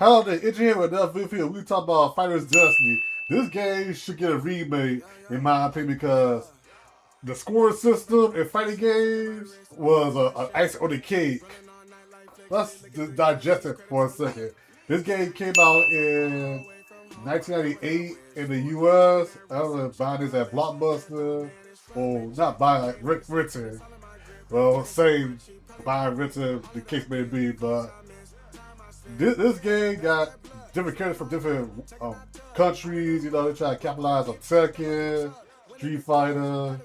how they engineer with enough video. We talk about Fighter's Destiny. This game should get a remake, in my opinion, because the scoring system in fighting games was an ice on the cake. Let's just digest it for a second. This game came out in 1998 in the US. I was buying this at Blockbuster. Or not buying, like Rick renting. Well, same buying renting, the case may be, but this game got different characters from different countries. You know, they try to capitalize on Tekken, Street Fighter,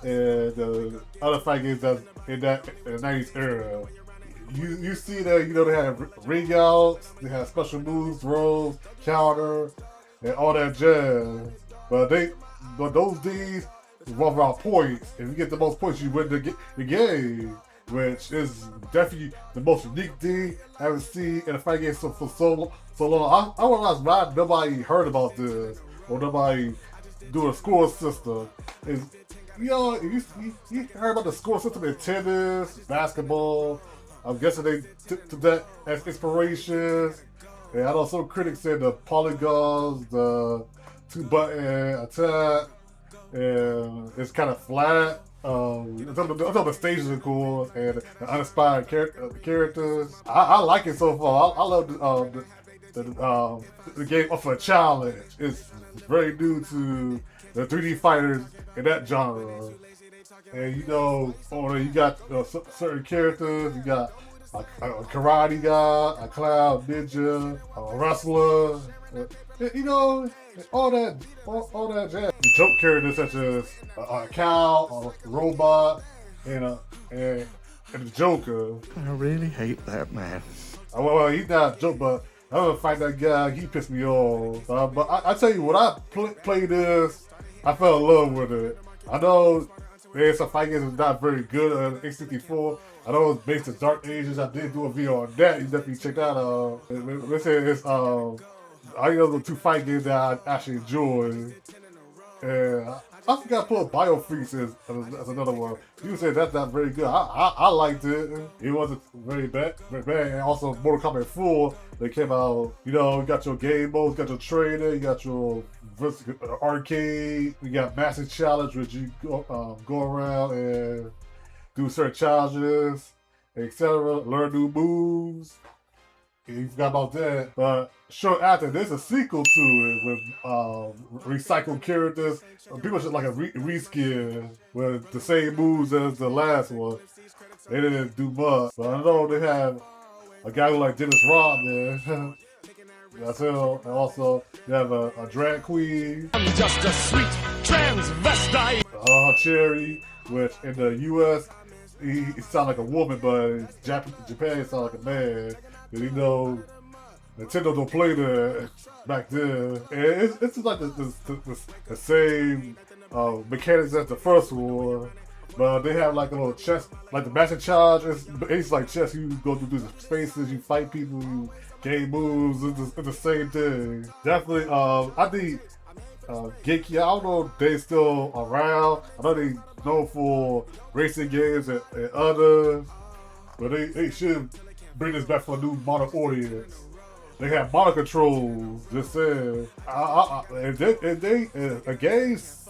and the other fighting games that's in the 90s era. You see that, you know, they have ring outs, they have special moves, rolls, counter, and all that jazz. But those D's revolve around points. If you get the most points, you win the game, which is definitely the most unique thing I haven't seen in a fighting game for so long. I realized why nobody heard about this or nobody do a score system. Is, you know, you heard about the score system in tennis, basketball. I'm guessing they took that as inspiration. And I know some critics said the polygons, the 2-button attack, and it's kind of flat. I thought the stages are cool and the uninspired characters. I like it so far. I love the game offer a challenge. It's very new to the 3D fighters in that genre. And you know, you got certain characters. You got a karate guy, a cloud ninja, a wrestler. You know, all that jazz. You joke characters such as a cow, a robot, and the Joker. I really hate that man. Well, he's not a joke, but I'm gonna fight that guy. He pissed me off. But I tell you, when I played this, I fell in love with it. I know there's some fighting games that's not very good on X64. I know it's based on Dark Ages. I did do a video on that. You definitely check that out. Let's say it's I know the two fight games that I actually enjoy. And I forgot to put Biofreaks as another one. You said that's not very good. I liked it. It wasn't very bad. And also Mortal Kombat 4, they came out, you know, you got your game modes, you got your trainer, you got your arcade, you got Massive Challenge, which you go around and do certain challenges, etc. Learn new moves. You forgot about that. But short after, there's a sequel to it with recycled characters. People should like a reskin with the same moves as the last one. They didn't do much. But I know they have a guy like Dennis Rodman. That's him. And also, they have a drag queen. I'm just a sweet transvestite. Cherry, which in the US, he sounds like a woman, but in Japan, he sounds like a man. And you know, Nintendo don't play that back then. And it's just like the same mechanics as the first one. But they have like a little chess, like the Master Challenge. It's like chess. You go through these spaces, you fight people, you game moves. It's the same thing. Definitely, I think Genki, I don't know if they still around. I know they known for racing games and others. But they should bring this back for a new modern audience. They have motor controls. Just saying. And a game is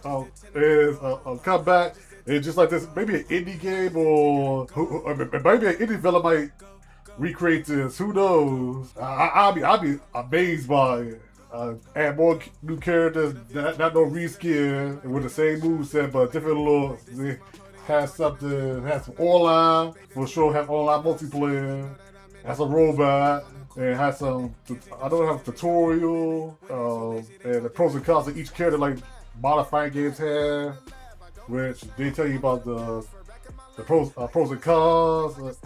a comeback. It's just like this, maybe an indie game or maybe an indie developer might recreate this. Who knows? I'll be amazed by it. Add more new characters, not no reskin with the same moveset, but different looks. They have something, has some online, for sure have online multiplayer, has a robot, and has some, I don't have a tutorial, and the pros and cons of each character like modifying games have, which they tell you about the pros and cons.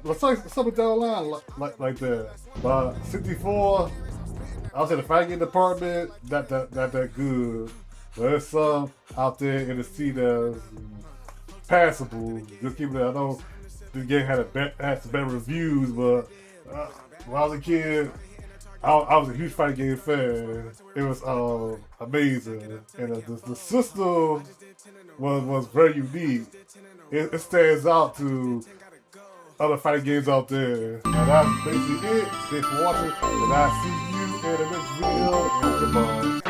Let's say something down the line like that. But 64, I would say the fighting game department, not that good. But there's some out there in the sea that's passable. Just keep it. I know the game had some better reviews, but when I was a kid, I was a huge fighting game fan. It was amazing, and the system was very unique. It stands out to other fighting games out there. And that's basically it. Thanks for watching, and I'll see you in the next video. Goodbye.